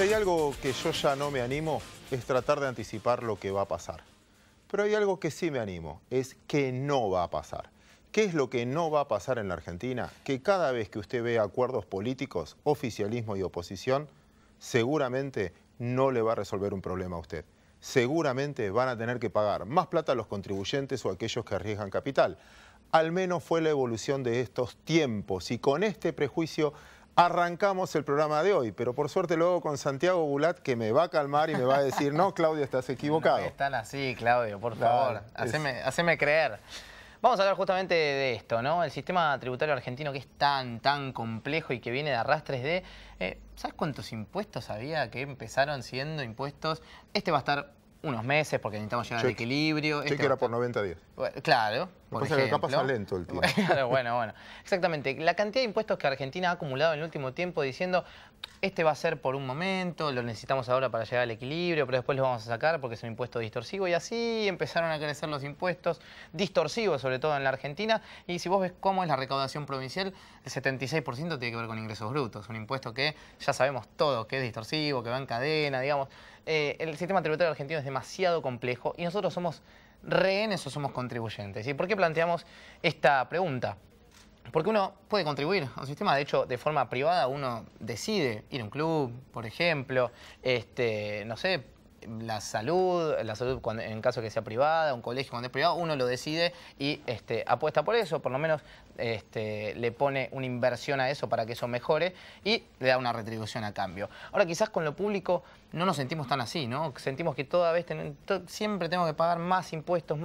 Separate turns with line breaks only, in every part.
Si hay algo que yo ya no me animo, es tratar de anticipar lo que va a pasar. Pero hay algo que sí me animo, es que no va a pasar. ¿Qué es lo que no va a pasar en la Argentina? Que cada vez que usted ve acuerdos políticos, oficialismo y oposición, seguramente no le va a resolver un problema a usted. Seguramente van a tener que pagar más plata a los contribuyentes o a aquellos que arriesgan capital. Al menos fue la evolución de estos tiempos y con este prejuicio arrancamos el programa de hoy, pero por suerte lo hago con Santiago Bulat, que me va a calmar y me va a decir, no, Claudio, estás equivocado.
No están así, Claudio, por favor, haceme creer. Vamos a hablar justamente de esto, ¿no? El sistema tributario argentino que es tan complejo y que viene de arrastres de... ¿Sabes cuántos impuestos había que empezaron siendo impuestos? Este va a estar unos meses porque necesitamos llegar al equilibrio.
Cheque era por 90 días.
Claro,
por ejemplo. Que acá pasa lento el tiempo.
Bueno. Exactamente. La cantidad de impuestos que Argentina ha acumulado en el último tiempo diciendo este va a ser por un momento, lo necesitamos ahora para llegar al equilibrio, pero después lo vamos a sacar porque es un impuesto distorsivo. Y así empezaron a crecer los impuestos distorsivos, sobre todo en la Argentina. Y si vos ves cómo es la recaudación provincial, el 76% tiene que ver con ingresos brutos. Un impuesto que ya sabemos todo, que es distorsivo, que va en cadena, digamos. El sistema tributario argentino es demasiado complejo y nosotros somos rehenes o somos contribuyentes. ¿Y por qué planteamos esta pregunta? Porque uno puede contribuir a un sistema, de hecho, de forma privada uno decide ir a un club, por ejemplo, no sé, la salud cuando, en caso que sea privada, un colegio cuando es privado, uno lo decide y apuesta por eso, por lo menos le pone una inversión a eso para que eso mejore y le da una retribución a cambio. Ahora quizás con lo público no nos sentimos tan así, ¿no? Sentimos que toda vez siempre tenemos que pagar más impuestos,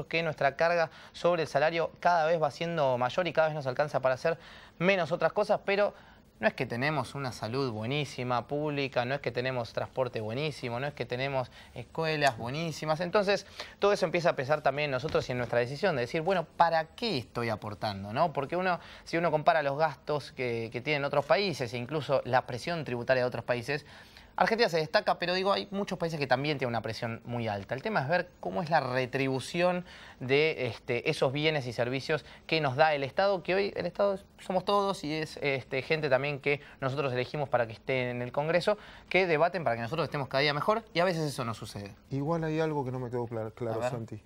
que nuestra carga sobre el salario cada vez va siendo mayor y cada vez nos alcanza para hacer menos otras cosas, pero no es que tenemos una salud buenísima, pública, no es que tenemos transporte buenísimo, no es que tenemos escuelas buenísimas. Entonces, todo eso empieza a pesar también en nosotros y en nuestra decisión de decir, bueno, ¿para qué estoy aportando? ¿No? Porque si uno compara los gastos que tienen otros países e incluso la presión tributaria de otros países, Argentina se destaca, pero digo, hay muchos países que también tienen una presión muy alta. El tema es ver cómo es la retribución de esos bienes y servicios que nos da el Estado, que hoy el Estado somos todos y es gente también que nosotros elegimos para que esté en el Congreso, que debaten para que nosotros estemos cada día mejor y a veces eso no sucede.
Igual hay algo que no me quedó claro, Santi.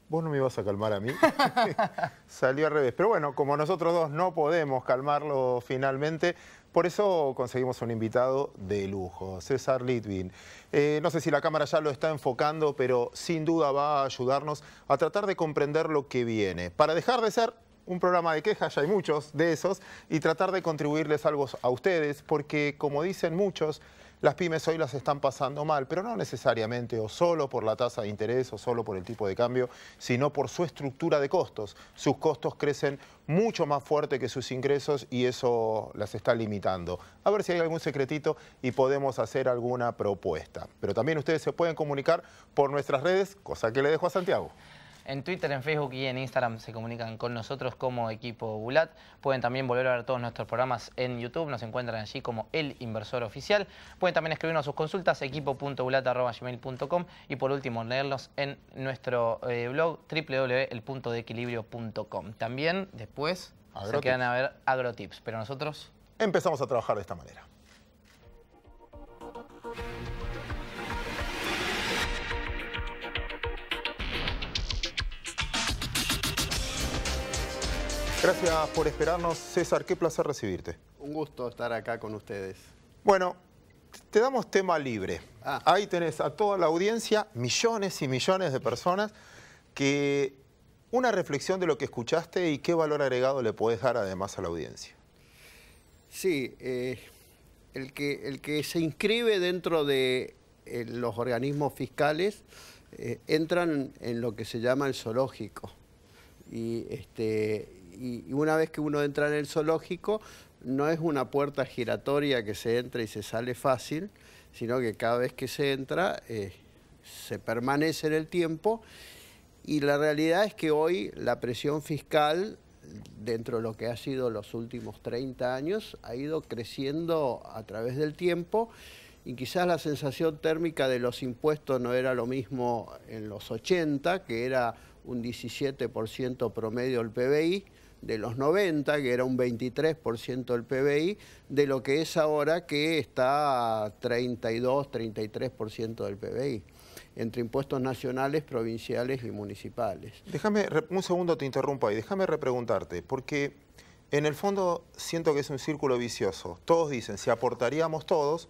Vos no me ibas a calmar a mí. Salió al revés. Pero bueno, como nosotros dos no podemos calmarlo finalmente, por eso conseguimos un invitado de lujo, César Litvin. No sé si la cámara ya lo está enfocando, pero sin duda va a ayudarnos a tratar de comprender lo que viene. Para dejar de ser un programa de quejas, ya hay muchos de esos, y tratar de contribuirles algo a ustedes, porque como dicen muchos, las pymes hoy las están pasando mal, pero no necesariamente o solo por la tasa de interés o solo por el tipo de cambio, sino por su estructura de costos. Sus costos crecen mucho más fuerte que sus ingresos y eso las está limitando. A ver si hay algún secretito y podemos hacer alguna propuesta. Pero también ustedes se pueden comunicar por nuestras redes, cosa que le dejo a Santiago.
En Twitter, en Facebook y en Instagram se comunican con nosotros como Equipo Bulat. Pueden también volver a ver todos nuestros programas en YouTube. Nos encuentran allí como El Inversor Oficial. Pueden también escribirnos sus consultas equipo.bulat@gmail.com y por último leerlos en nuestro blog www.elpuntodeequilibrio.com. También después se quedan a ver Agrotips, pero nosotros
empezamos a trabajar de esta manera. Gracias por esperarnos. César, qué placer recibirte.
Un gusto estar acá con ustedes.
Bueno, te damos tema libre. Ahí tenés a toda la audiencia, millones y millones de personas, que una reflexión de lo que escuchaste y qué valor agregado le podés dar además a la audiencia.
Sí, el que se inscribe dentro de los organismos fiscales entran en lo que se llama el zoológico. Y una vez que uno entra en el zoológico, no es una puerta giratoria que se entra y se sale fácil, sino que cada vez que se entra, se permanece en el tiempo. Y la realidad es que hoy la presión fiscal, dentro de lo que ha sido los últimos 30 años, ha ido creciendo a través del tiempo. Y quizás la sensación térmica de los impuestos no era lo mismo en los 80, que era un 17% promedio del PBI, de los 90, que era un 23% del PBI, de lo que es ahora, que está a 32, 33% del PBI, entre impuestos nacionales, provinciales y municipales.
Déjame, un segundo te interrumpo ahí, déjame repreguntarte, porque en el fondo siento que es un círculo vicioso. Todos dicen, si aportaríamos todos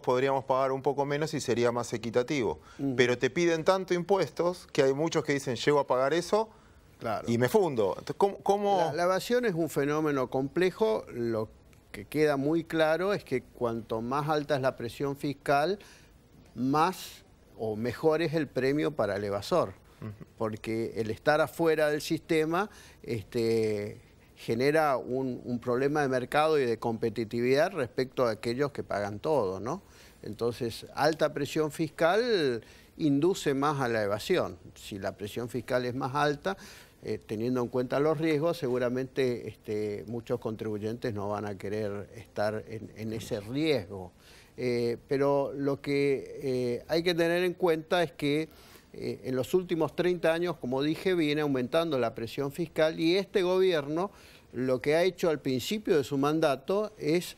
podríamos pagar un poco menos y sería más equitativo. Pero te piden tanto impuestos que hay muchos que dicen, llego a pagar eso, claro, y me fundo. Entonces, ¿cómo?
La evasión es un fenómeno complejo. Lo que queda muy claro es que cuanto más alta es la presión fiscal, más o mejor es el premio para el evasor. Porque el estar afuera del sistema genera un problema de mercado y de competitividad respecto a aquellos que pagan todo, ¿no? Entonces, alta presión fiscal induce más a la evasión. Si la presión fiscal es más alta, teniendo en cuenta los riesgos, seguramente muchos contribuyentes no van a querer estar en ese riesgo. Pero lo que hay que tener en cuenta es que en los últimos 30 años, como dije, viene aumentando la presión fiscal, y este gobierno lo que ha hecho al principio de su mandato es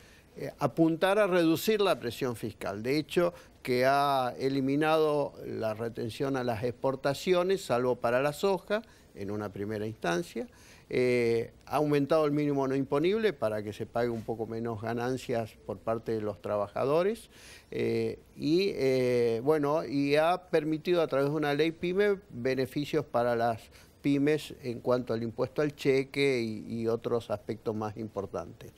apuntar a reducir la presión fiscal. De hecho, que ha eliminado la retención a las exportaciones, salvo para la soja, en una primera instancia. Ha aumentado el mínimo no imponible para que se pague un poco menos ganancias por parte de los trabajadores. Y ha permitido a través de una ley PYME beneficios para las pymes en cuanto al impuesto al cheque y otros aspectos más importantes.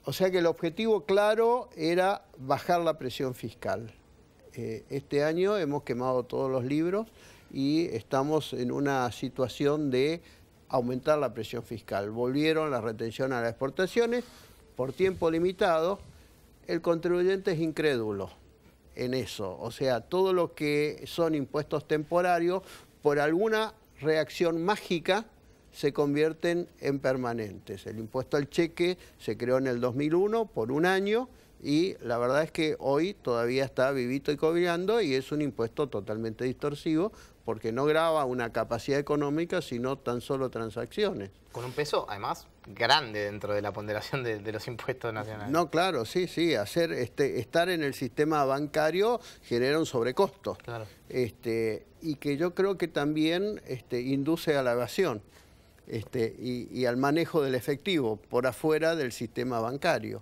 O sea que el objetivo claro era bajar la presión fiscal. Este año hemos quemado todos los libros y estamos en una situación de aumentar la presión fiscal. Volvieron la retención a las exportaciones por tiempo limitado. El contribuyente es incrédulo en eso. O sea, todo lo que son impuestos temporarios, por alguna reacción mágica, se convierten en permanentes. El impuesto al cheque se creó en el 2001 por un año y la verdad es que hoy todavía está vivito y coleando y es un impuesto totalmente distorsivo porque no grava una capacidad económica sino tan solo transacciones.
Con un peso, además, grande dentro de la ponderación de los impuestos nacionales.
No, claro, sí, estar en el sistema bancario genera un sobrecosto.
Claro.
Y que yo creo que también induce a la evasión y al manejo del efectivo por afuera del sistema bancario.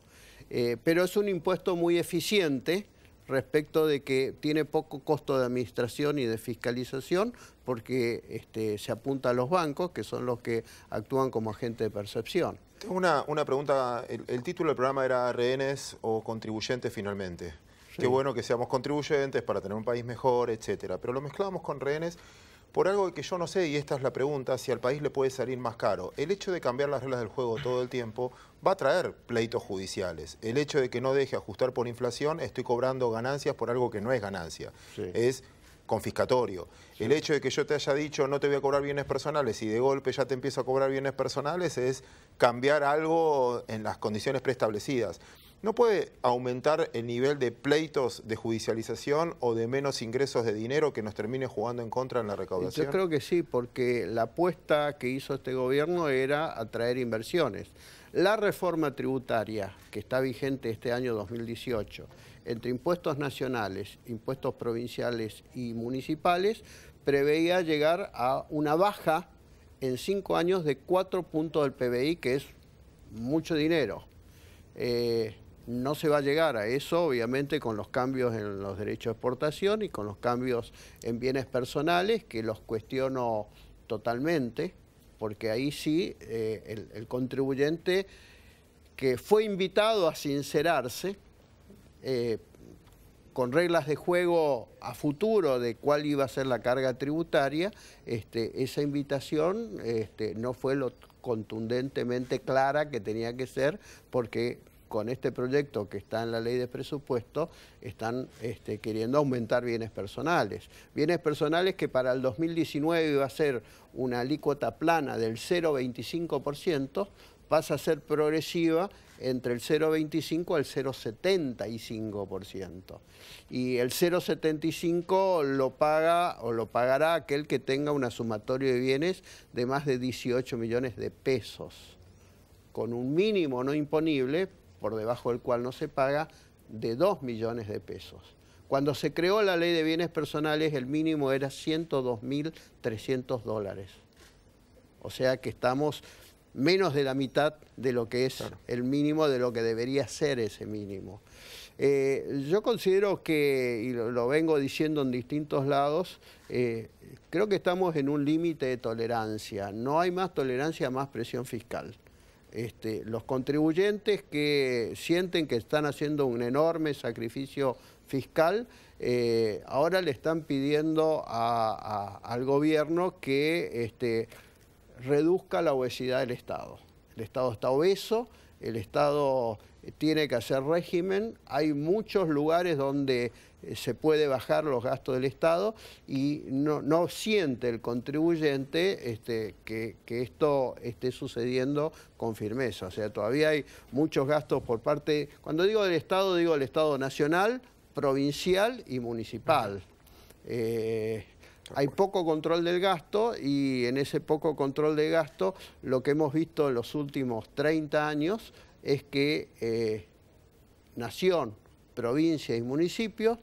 Pero es un impuesto muy eficiente respecto de que tiene poco costo de administración y de fiscalización porque se apunta a los bancos, que son los que actúan como agentes de percepción.
Tengo una pregunta. El título del programa era ¿Rehenes o contribuyentes finalmente? Sí. Qué bueno que seamos contribuyentes para tener un país mejor, etcétera. Pero lo mezclamos con rehenes por algo que yo no sé, y esta es la pregunta, si al país le puede salir más caro. El hecho de cambiar las reglas del juego todo el tiempo va a traer pleitos judiciales. El hecho de que no deje ajustar por inflación, estoy cobrando ganancias por algo que no es ganancia. Sí. Es confiscatorio. Sí. El hecho de que yo te haya dicho no te voy a cobrar bienes personales y de golpe ya te empiezo a cobrar bienes personales es cambiar algo en las condiciones preestablecidas. ¿No puede aumentar el nivel de pleitos de judicialización o de menos ingresos de dinero que nos termine jugando en contra en la recaudación?
Yo creo que sí, porque la apuesta que hizo este gobierno era atraer inversiones. La reforma tributaria que está vigente este año 2018, entre impuestos nacionales, impuestos provinciales y municipales, preveía llegar a una baja en 5 años de 4 puntos del PBI, que es mucho dinero. No se va a llegar a eso, obviamente, con los cambios en los derechos de exportación y con los cambios en bienes personales, que los cuestiono totalmente, porque ahí sí el contribuyente que fue invitado a sincerarse con reglas de juego a futuro de cuál iba a ser la carga tributaria, esa invitación no fue lo contundentemente clara que tenía que ser, porque con este proyecto que está en la ley de presupuesto están queriendo aumentar bienes personales. Bienes personales que para el 2019 iba a ser una alícuota plana del 0,25%, pasa a ser progresiva entre el 0,25 al 0,75%. Y el 0,75 lo paga o lo pagará aquel que tenga una sumatoria de bienes de más de 18 millones de pesos, con un mínimo no imponible, por debajo del cual no se paga, de 2 millones de pesos. Cuando se creó la ley de bienes personales, el mínimo era $102.300. O sea que estamos menos de la mitad de lo que es el mínimo, de lo que debería ser ese mínimo. Yo considero que, y lo vengo diciendo en distintos lados, creo que estamos en un límite de tolerancia. No hay más tolerancia, más presión fiscal. Los contribuyentes que sienten que están haciendo un enorme sacrificio fiscal, ahora le están pidiendo al gobierno que reduzca la obesidad del Estado. El Estado está obeso, el Estado tiene que hacer régimen, hay muchos lugares donde se puede bajar los gastos del Estado y no siente el contribuyente que esto esté sucediendo con firmeza. O sea, todavía hay muchos gastos por parte, cuando digo del Estado, digo del Estado nacional, provincial y municipal. Hay poco control del gasto y en ese poco control de gasto lo que hemos visto en los últimos 30 años es que nación, provincia y municipios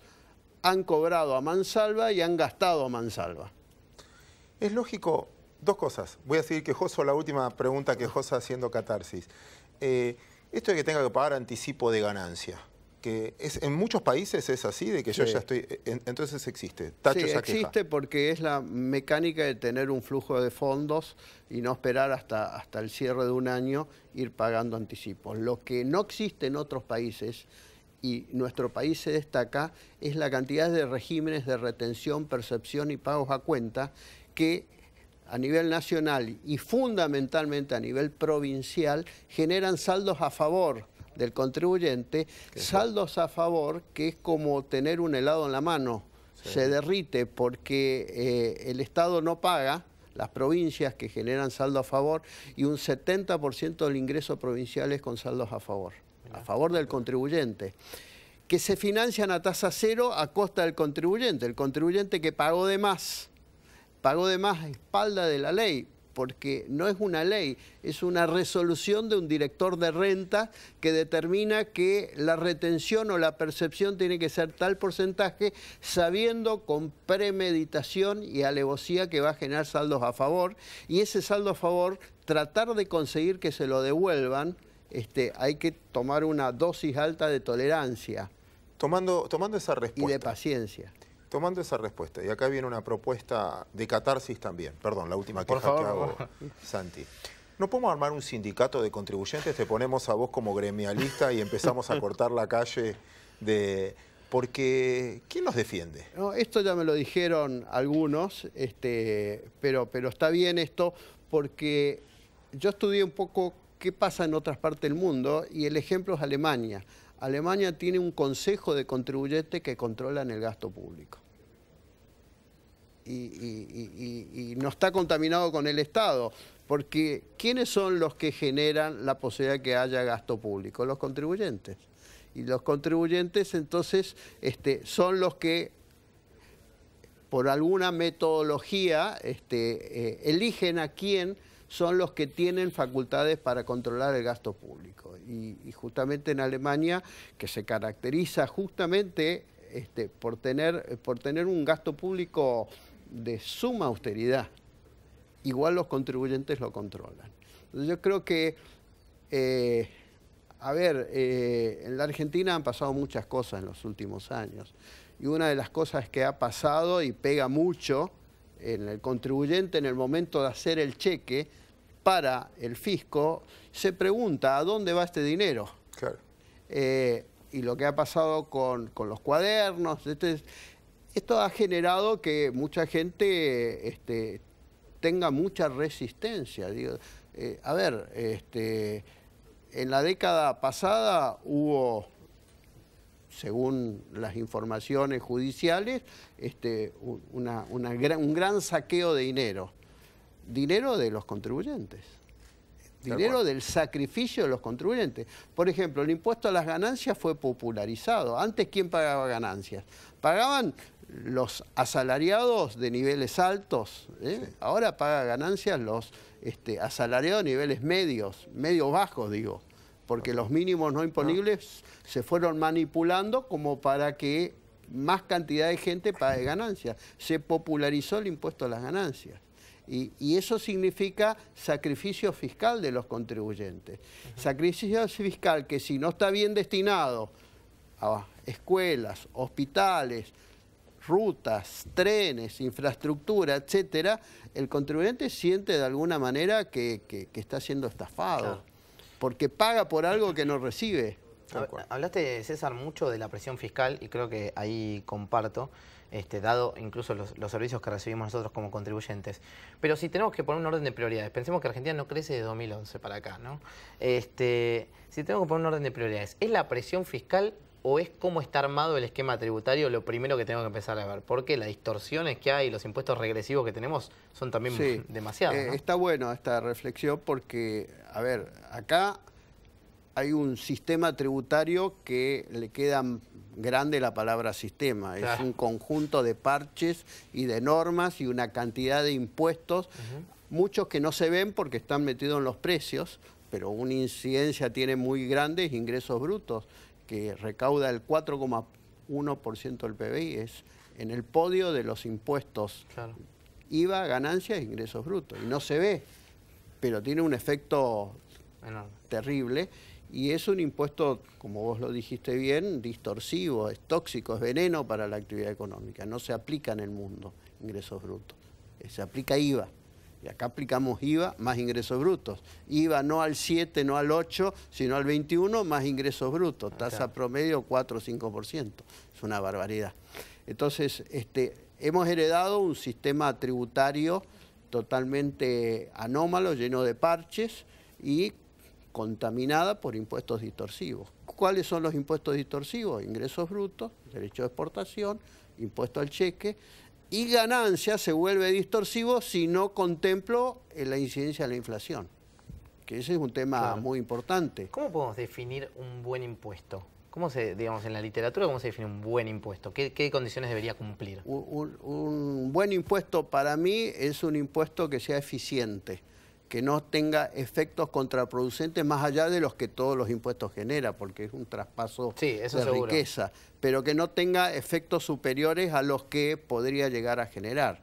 han cobrado a mansalva y han gastado a mansalva.
Es lógico, dos cosas. Voy a seguir quejoso la última pregunta quejosa haciendo catarsis. Esto de que tenga que pagar anticipo de ganancia, que en muchos países es así, de que yo ya estoy... Entonces existe. Tacho
sí,
esa
existe
queja.
Porque es la mecánica de tener un flujo de fondos y no esperar hasta el cierre de un año ir pagando anticipos. Lo que no existe en otros países, y nuestro país se destaca, es la cantidad de regímenes de retención, percepción y pagos a cuenta que a nivel nacional y fundamentalmente a nivel provincial generan saldos a favor del contribuyente, saldos a favor que es como tener un helado en la mano, se derrite porque el Estado no paga, las provincias que generan saldo a favor, y un 70% del ingreso provincial es con saldos a favor del contribuyente, que se financian a tasa cero a costa del contribuyente. El contribuyente que pagó de más a espalda de la ley, porque no es una ley, es una resolución de un director de renta que determina que la retención o la percepción tiene que ser tal porcentaje, sabiendo con premeditación y alevosía que va a generar saldos a favor, y ese saldo a favor, tratar de conseguir que se lo devuelvan, hay que tomar una dosis alta de tolerancia.
Tomando esa respuesta.
Y de paciencia.
Tomando esa respuesta, y acá viene una propuesta de catarsis también, perdón, la última queja que hago, Santi. ¿No podemos armar un sindicato de contribuyentes? Te ponemos a vos como gremialista y empezamos a cortar la calle de... Porque, ¿quién nos defiende?
No, esto ya me lo dijeron algunos, pero está bien esto, porque yo estudié un poco qué pasa en otras partes del mundo, y el ejemplo es Alemania. Alemania tiene un consejo de contribuyentes que controlan el gasto público. Y no está contaminado con el Estado, porque ¿quiénes son los que generan la posibilidad de que haya gasto público? Los contribuyentes. Y los contribuyentes entonces son los que, por alguna metodología, eligen a quién son los que tienen facultades para controlar el gasto público. Y justamente en Alemania, que se caracteriza justamente por tener un gasto público de suma austeridad, igual los contribuyentes lo controlan. Entonces yo creo que, en la Argentina han pasado muchas cosas en los últimos años, y una de las cosas que ha pasado y pega mucho en el contribuyente en el momento de hacer el cheque para el fisco, se pregunta ¿a dónde va este dinero?
Claro.
Y lo que ha pasado con los cuadernos, esto ha generado que mucha gente tenga mucha resistencia. Digo, en la década pasada hubo, según las informaciones judiciales, un gran saqueo de dinero de los contribuyentes. dinero del sacrificio de los contribuyentes. Por ejemplo, el impuesto a las ganancias fue popularizado. Antes, ¿quién pagaba ganancias? Pagaban los asalariados de niveles altos, ¿eh? Sí. Ahora paga ganancias los asalariados de niveles medios bajos, digo, porque los mínimos no imponibles se fueron manipulando como para que más cantidad de gente pague ganancias. Se popularizó el impuesto a las ganancias. Y eso significa sacrificio fiscal de los contribuyentes. Sacrificio fiscal que si no está bien destinado a escuelas, hospitales, rutas, trenes, infraestructura, etcétera, el contribuyente siente de alguna manera que está siendo estafado, claro, porque paga por algo que no recibe.
Hablaste, César, mucho de la presión fiscal y creo que ahí comparto, dado incluso los servicios que recibimos nosotros como contribuyentes. Pero si tenemos que poner un orden de prioridades, pensemos que Argentina no crece de 2011 para acá, ¿no? Si tenemos que poner un orden de prioridades, ¿es la presión fiscal o es cómo está armado el esquema tributario lo primero que tenemos que empezar a ver? Porque las distorsiones que hay, los impuestos regresivos que tenemos son también demasiados, ¿no?
Está bueno esta reflexión porque, a ver, acá hay un sistema tributario que le queda grande la palabra sistema. Claro. Es un conjunto de parches y de normas y una cantidad de impuestos, muchos que no se ven porque están metidos en los precios, pero una incidencia tiene muy grandes ingresos brutos, que recauda el 4,1% del PBI, es en el podio de los impuestos. Claro. IVA, ganancias e ingresos brutos. Y no se ve, pero tiene un efecto terrible. Y es un impuesto, como vos lo dijiste bien, distorsivo, es tóxico, es veneno para la actividad económica. No se aplica en el mundo ingresos brutos. Se aplica IVA. Y acá aplicamos IVA más ingresos brutos. IVA no al 7, no al 8, sino al 21 más ingresos brutos. Tasa promedio 4 o 5%. Es una barbaridad. Entonces, hemos heredado un sistema tributario totalmente anómalo, lleno de parches y contaminada por impuestos distorsivos. ¿Cuáles son los impuestos distorsivos? Ingresos brutos, derecho de exportación, impuesto al cheque, y ganancia se vuelve distorsivo si no contemplo la incidencia de la inflación, que ese es un tema muy importante.
¿Cómo podemos definir un buen impuesto? ¿Cómo se, digamos, en la literatura, cómo se define un buen impuesto? ¿Qué condiciones debería cumplir?
Un buen impuesto para mí es un impuesto que sea eficiente, que no tenga efectos contraproducentes más allá de los que todos los impuestos generan, porque es un traspaso de riqueza, pero que no tenga efectos superiores a los que podría llegar a generar.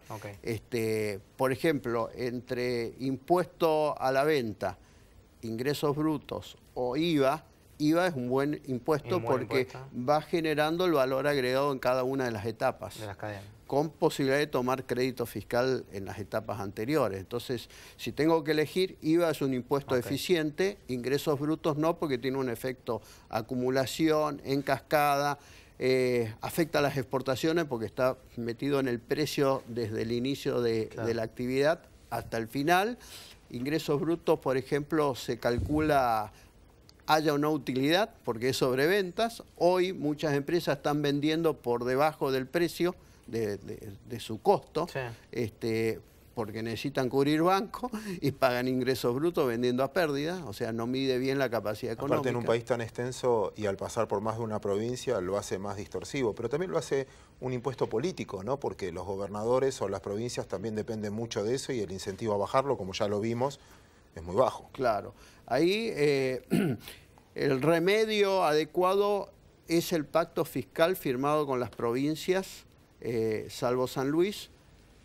Por ejemplo, entre impuesto a la venta, ingresos brutos o IVA es un buen impuesto porque va generando el valor agregado en cada una de las etapas. De las cadenas. Con posibilidad de tomar crédito fiscal en las etapas anteriores. Entonces, si tengo que elegir, IVA es un impuesto eficiente, ingresos brutos no, porque tiene un efecto acumulación, en cascada, afecta a las exportaciones porque está metido en el precio desde el inicio de la actividad hasta el final. Ingresos brutos, por ejemplo, se calcula haya una utilidad porque es sobreventas. Hoy muchas empresas están vendiendo por debajo del precio de su costo, porque necesitan cubrir banco y pagan ingresos brutos vendiendo a pérdida, o sea, no mide bien la capacidad económica.
Aparte, en un país tan extenso y al pasar por más de una provincia lo hace más distorsivo, pero también lo hace un impuesto político, ¿no? Porque los gobernadores o las provincias también dependen mucho de eso y el incentivo a bajarlo, como ya lo vimos, es muy bajo.
Claro. Ahí el remedio adecuado es el pacto fiscal firmado con las provincias, salvo San Luis,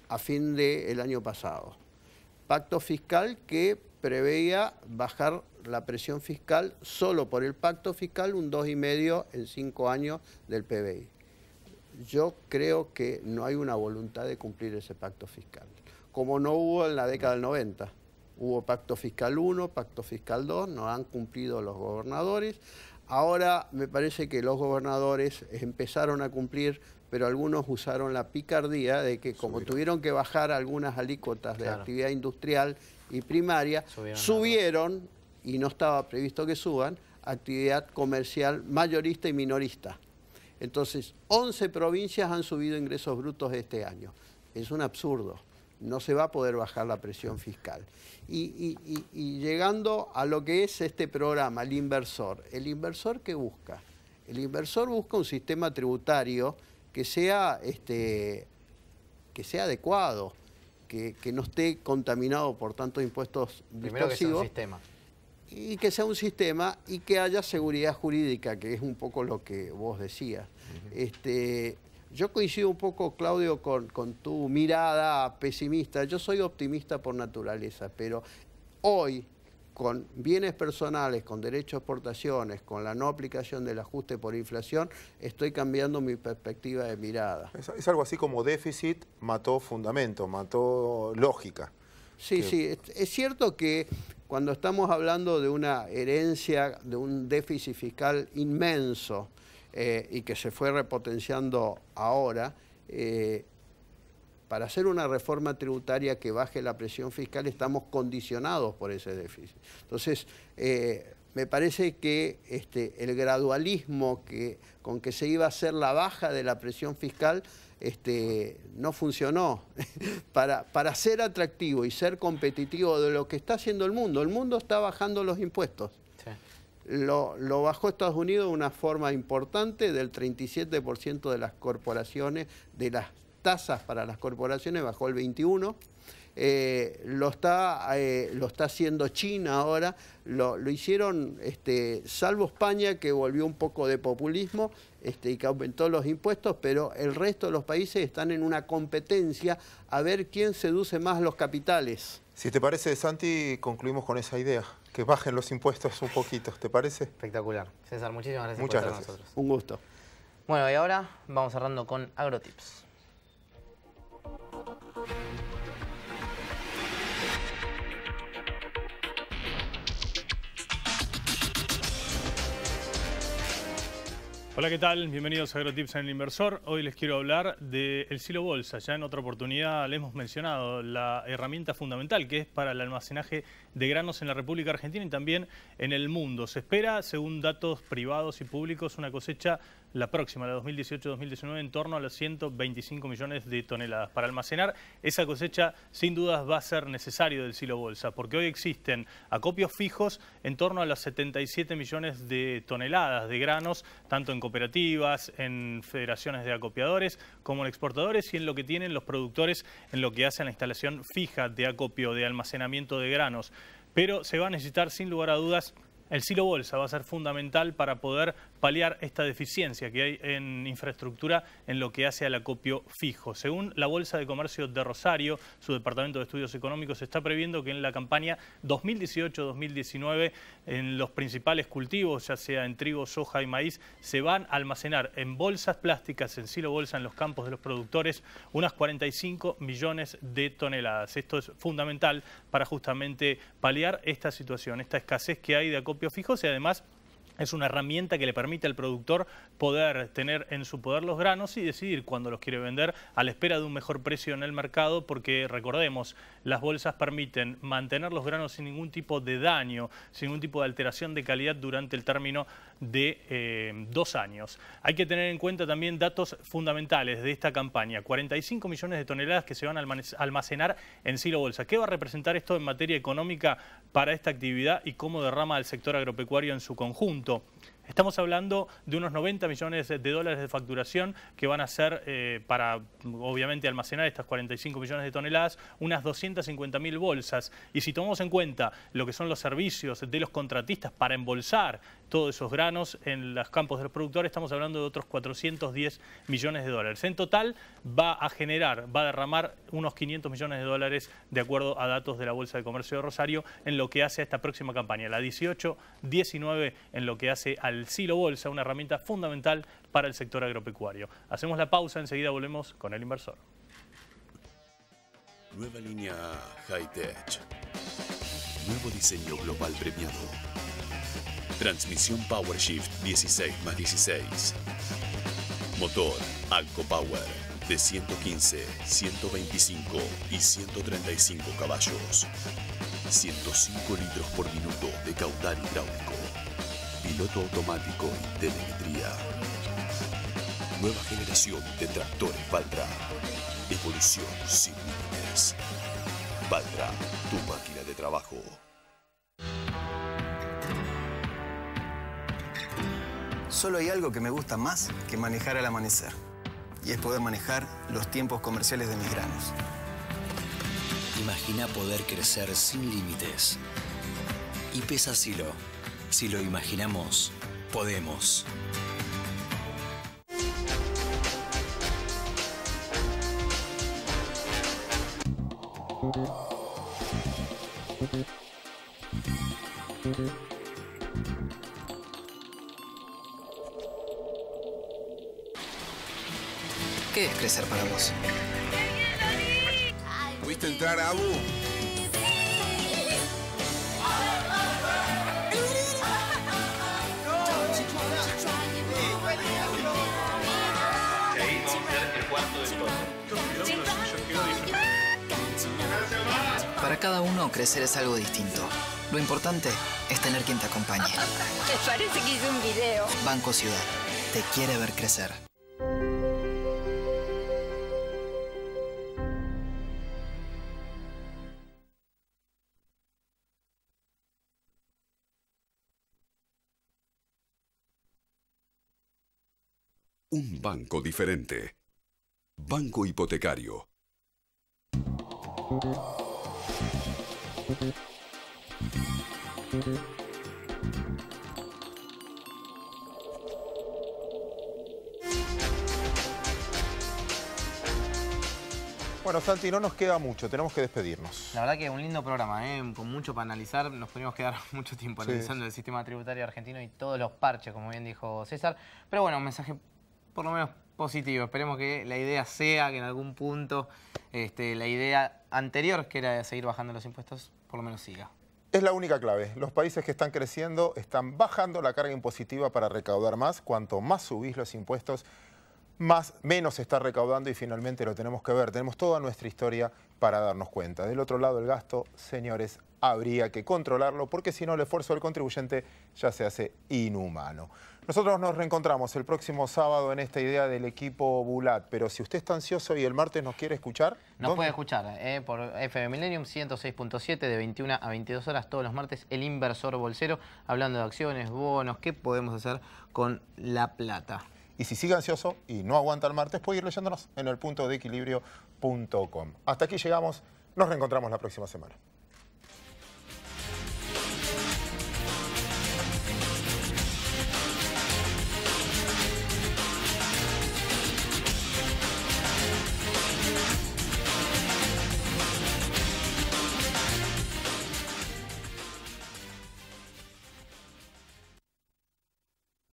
a fin del año pasado. Pacto fiscal que preveía bajar la presión fiscal solo por el pacto fiscal un 2,5 en 5 años del PBI. Yo creo que no hay una voluntad de cumplir ese pacto fiscal, como no hubo en la década del 90. Hubo pacto fiscal 1, pacto fiscal 2, no han cumplido los gobernadores. Ahora me parece que los gobernadores empezaron a cumplir, pero algunos usaron la picardía de que como tuvieron que bajar algunas alícuotas de actividad industrial y primaria, subieron, y no estaba previsto que suban, actividad comercial mayorista y minorista. Entonces, 11 provincias han subido ingresos brutos este año. Es un absurdo. no se va a poder bajar la presión fiscal. Y llegando a lo que es este programa, ¿el inversor qué busca? El inversor busca un sistema tributario que sea adecuado, que no esté contaminado por tantos impuestos
primero
distorsivos.
Que sea un sistema.
Y que sea un sistema y que haya seguridad jurídica, que es un poco lo que vos decías. Yo coincido un poco, Claudio, con tu mirada pesimista. Yo soy optimista por naturaleza, pero hoy, con bienes personales, con derecho a exportaciones, con la no aplicación del ajuste por inflación, estoy cambiando mi perspectiva de mirada.
Es algo así como déficit mató fundamento, mató lógica.
Sí, sí, es cierto que cuando estamos hablando de una herencia, de un déficit fiscal inmenso y que se fue repotenciando ahora, para hacer una reforma tributaria que baje la presión fiscal estamos condicionados por ese déficit. Entonces, me parece que el gradualismo con que se iba a hacer la baja de la presión fiscal no funcionó. Para ser atractivo y ser competitivo de lo que está haciendo el mundo está bajando los impuestos. Sí. Lo bajó Estados Unidos de una forma importante, del 37% de las corporaciones, de las tasas para las corporaciones bajó el 21%. Lo está haciendo China ahora, lo hicieron, salvo España, que volvió un poco de populismo y que aumentó los impuestos, pero el resto de los países están en una competencia a ver quién seduce más los capitales.
Si te parece, Santi, concluimos con esa idea, que bajen los impuestos un poquito, ¿te parece?
Espectacular. César, muchísimas gracias
Muchas
por
gracias.
estar con nosotros.
Un gusto.
Bueno, y ahora vamos cerrando con AgroTips.
Hola, ¿qué tal? Bienvenidos a AgroTips en el Inversor. Hoy les quiero hablar del silo bolsa. Ya en otra oportunidad le hemos mencionado la herramienta fundamental que es para el almacenaje de granos en la República Argentina y también en el mundo. Se espera, según datos privados y públicos, una cosecha la próxima, la 2018-2019, en torno a los 125 millones de toneladas. Para almacenar esa cosecha, sin dudas, va a ser necesario del silo bolsa, porque hoy existen acopios fijos en torno a los 77 millones de toneladas de granos, tanto en cooperativas, en federaciones de acopiadores, como en exportadores y en lo que tienen los productores en lo que hace a la instalación fija de acopio, de almacenamiento de granos. Pero se va a necesitar, sin lugar a dudas, el silo bolsa va a ser fundamental para poder paliar esta deficiencia que hay en infraestructura en lo que hace al acopio fijo. Según la Bolsa de Comercio de Rosario, su Departamento de Estudios Económicos está previendo que en la campaña 2018-2019 en los principales cultivos, ya sea en trigo, soja y maíz, se van a almacenar en bolsas plásticas, en silo bolsa en los campos de los productores, unas 45 millones de toneladas. Esto es fundamental para justamente paliar esta situación, esta escasez que hay de acopio fijos y además es una herramienta que le permite al productor poder tener en su poder los granos y decidir cuándo los quiere vender a la espera de un mejor precio en el mercado, porque recordemos, las bolsas permiten mantener los granos sin ningún tipo de daño, sin ningún tipo de alteración de calidad durante el término de 2 años. Hay que tener en cuenta también datos fundamentales de esta campaña. 45 millones de toneladas que se van a almacenar en silo bolsa. ¿Qué va a representar esto en materia económica para esta actividad y cómo derrama al sector agropecuario en su conjunto? Estamos hablando de unos 90 millones de dólares de facturación que van a ser para, obviamente, almacenar estas 45 millones de toneladas, unas 250.000 bolsas. Y si tomamos en cuenta lo que son los servicios de los contratistas para embolsar todos esos granos en los campos de los productores, estamos hablando de otros 410 millones de dólares. En total va a derramar unos 500 millones de dólares de acuerdo a datos de la Bolsa de Comercio de Rosario en lo que hace a esta próxima campaña, la 18-19, en lo que hace al silo bolsa, una herramienta fundamental para el sector agropecuario. Hacemos la pausa, enseguida volvemos con el inversor.
Nueva línea High-Tech. Nuevo diseño global premiado. Transmisión PowerShift 16+16. Motor Alco Power de 115, 125 y 135 caballos. 105 litros por minuto de caudal hidráulico. Piloto automático y telemetría. Nueva generación de tractores Valtra. Evolución sin límites. más. Valtra, tu máquina de trabajo.
Solo hay algo que me gusta más que manejar al amanecer. Y es poder manejar los tiempos comerciales de mis granos.
Imagina poder crecer sin límites. Y pesa Silo. Si lo imaginamos, podemos.
¿Qué es crecer para vos?
¿Pudiste entrar, Abu?
Para cada uno, crecer es algo distinto. Lo importante es tener quien te acompañe.
Me parece que hice un video.
Banco Ciudad. Te quiere ver crecer.
Un banco diferente. Banco Hipotecario.
Bueno, Santi, no nos queda mucho, tenemos que despedirnos.
La verdad que un lindo programa, con mucho para analizar. Nos podríamos quedar mucho tiempo analizando el sistema tributario argentino y todos los parches, como bien dijo César. Pero bueno, un mensaje por lo menos positivo. Esperemos que la idea sea que en algún punto la idea anterior, que era seguir bajando los impuestos, por lo menos siga.
Es la única clave. Los países que están creciendo están bajando la carga impositiva para recaudar más. Cuanto más subís los impuestos, menos se está recaudando y finalmente lo tenemos que ver. Tenemos toda nuestra historia para darnos cuenta. Del otro lado, el gasto, señores, habría que controlarlo porque si no el esfuerzo del contribuyente ya se hace inhumano. Nosotros nos reencontramos el próximo sábado en esta idea del equipo Bulat, pero si usted está ansioso y el martes nos quiere escuchar...
Nos puede escuchar por FM Millennium 106.7 de 21 a 22 horas todos los martes, El Inversor Bolsero, hablando de acciones, bonos, qué podemos hacer con la plata.
Y si sigue ansioso y no aguanta el martes, puede ir leyéndonos en elpuntodeequilibrio.com. Hasta aquí llegamos, nos reencontramos la próxima semana.